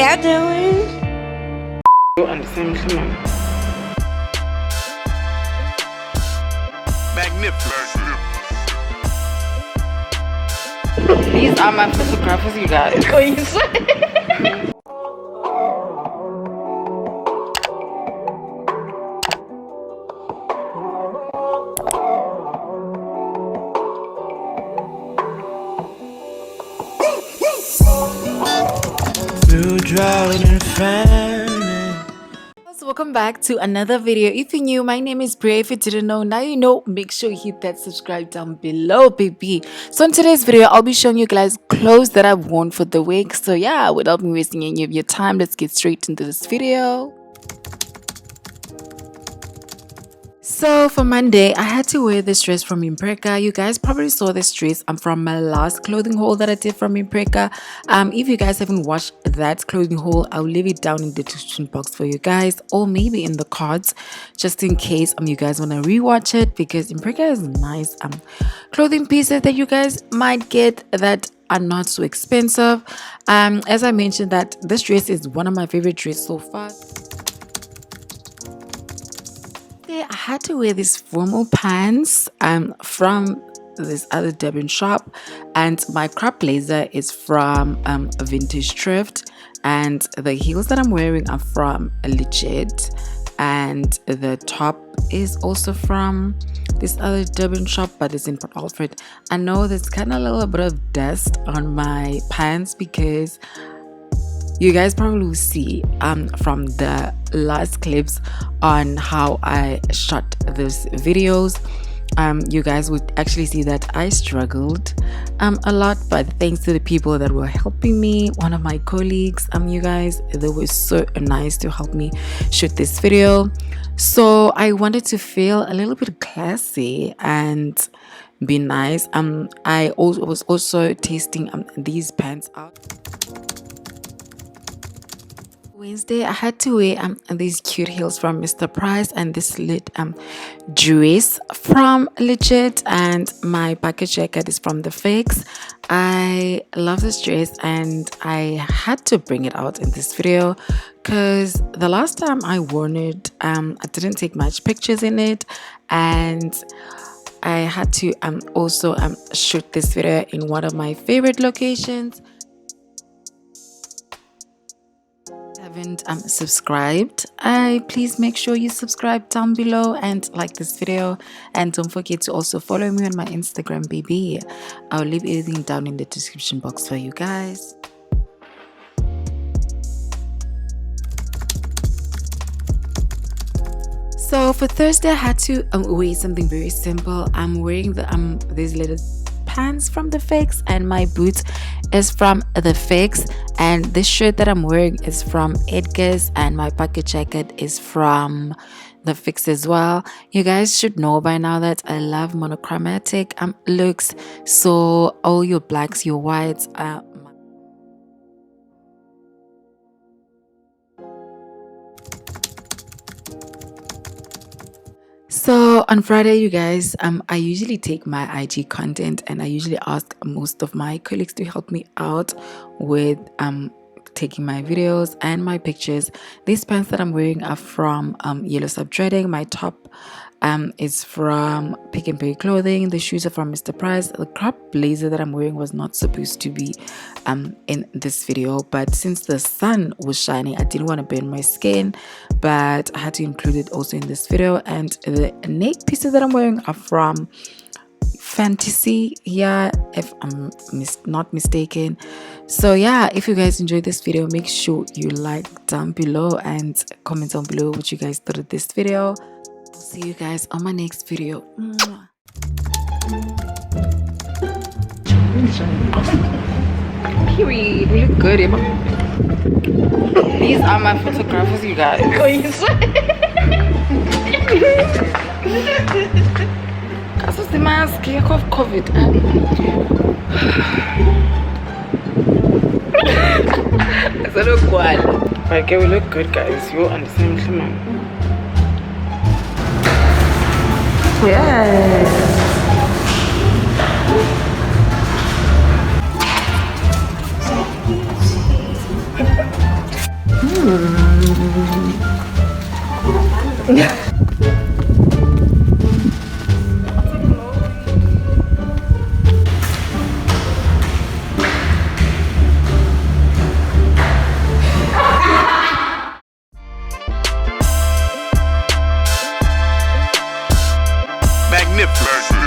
y'all doing? You understand me, man? Magnificent. These are my photographers, you guys. So welcome back to another video. If you're new, my name is Breeya. If you didn't know, now you know. Make sure you hit that subscribe down below, baby. So in today's video, I'll be showing you guys clothes that I've worn for the week. So yeah, without me wasting any of your time, let's get straight into this video. So for Monday, I had to wear this dress from IMPRECCA. You guys probably saw this dress from my last clothing haul that I did from IMPRECCA. If you guys haven't watched that clothing haul, I'll leave it down in the description box for you guys, or maybe in the cards, just in case you guys want to rewatch it, because IMPRECCA is nice clothing pieces that you guys might get that are not so expensive. As I mentioned, that this dress is one of my favorite dresses so far. I had to wear these formal pants from this other Durban shop, and my crop blazer is from a vintage thrift, and the heels that I'm wearing are from Legit, and the top is also from this other Durban shop, but it's in Port Alfred. I know there's kind of a little bit of dust on my pants because you guys probably will see from the last clips on how I shot those videos. You guys would actually see that I struggled a lot, but thanks to the people that were helping me, one of my colleagues, you guys, they were so nice to help me shoot this video. So I wanted to feel a little bit classy and be nice. I was also tasting these pants out. Wednesday, I had to wear these cute heels from MIDSIZE and this lit dress from Legit, and my bucket jacket is from thefix. I love this dress and I had to bring it out in this video because the last time I wore it, I didn't take much pictures in it, and I had to also shoot this video in one of my favorite locations. Haven't subscribed, please make sure you subscribe down below and like this video, and don't forget to also follow me on my Instagram, baby. I'll leave everything down in the description box for you guys. So for Thursday, I had to wear something very simple. I'm wearing these little pants from thefix, and my boots is from thefix, and this shirt that I'm wearing is from Edgar's, and my bucket jacket is from thefix as well. You guys should know by now that I love monochromatic looks, so all your blacks, your whites, so on Friday, you guys, I usually take my IG content, and I usually ask most of my colleagues to help me out with taking my videos and my pictures. These pants that I'm wearing are from Yellow Subtreading. My top is from Pick and Pay Clothing. The shoes are from MrPrice. The crop blazer that I'm wearing was not supposed to be in this video, but since the sun was shining, I didn't want to burn my skin, but I had to include it also in this video. And the neck pieces that I'm wearing are from Fantasy, yeah, if I'm not mistaken. So yeah, if you guys enjoyed this video, make sure you like down below and comment down below what you guys thought of this video. I'll see you guys on my next video. Period. We look good, Emma. These are my photographers, you guys. That's the mask. You have COVID. It's a look good. Okay, we look good, guys. You understand me, man? Magnificent.